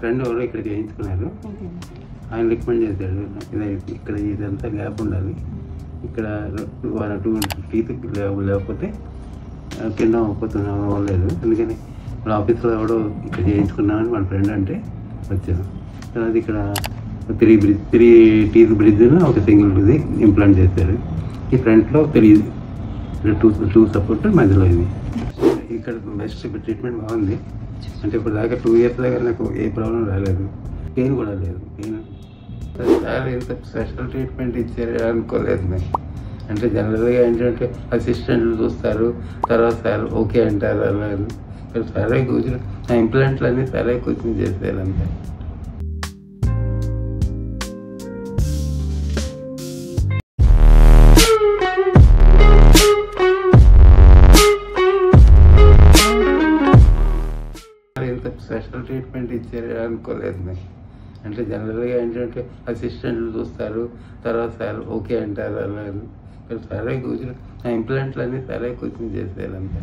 Friend ఎవరో ఇక్కడ చేయించుకున్నారు. ఆయన రికమెండ్ చేశాడు, ఇక్కడ ఇదంతా గ్యాప్ ఉండాలి, ఇక్కడ 2 టీత్ లేకపోతే కింద పోతున్నాం అవ్వలేదు. అందుకని మన ఆఫీస్లో ఎవడో ఇక్కడ చేయించుకున్నామని మన ఫ్రెండ్ అంటే వచ్చాను. తర్వాత ఇక్కడ 3 టీత్ బ్రిడ్జ్ ఒక సింగిల్ ఇది ఇంప్లాంట్ చేశారు. ఈ ఫ్రంట్లో 2 సపోర్ట్ మధ్యలో ఇది. ఇక్కడ బెస్ట్ ట్రీట్మెంట్ బాగుంది. అంటే ఇప్పుడు దాకా 2 ఇయర్స్ దాకా నాకు ఏ ప్రాబ్లం రాలేదు, పెయిన్ కూడా లేదు. సార్ ఇంత స్పెషల్ ట్రీట్మెంట్ ఇచ్చారు అనుకోలేదు నేను. అంటే జనరల్గా ఏంటంటే అసిస్టెంట్లు చూస్తారు, తర్వాత సార్ ఓకే అంటారు అలా. సరే కూర్చుని ఆ ఇంప్లాంట్లు అన్నీ సరే కూర్చుని చేశారు అంతే. ఇంత స్పెషల్ ట్రీట్మెంట్ ఇచ్చారు అనుకోలేదు నేను. అంటే జనరల్గా ఏంటంటే అసిస్టెంట్లు చూస్తారు, తర్వాత సార్ ఓకే అంటారు అలా. సరే కూర్చుని ఆ ఇంప్లాంట్లు అన్నీ సరే కూర్చుని చేశారు అంతే.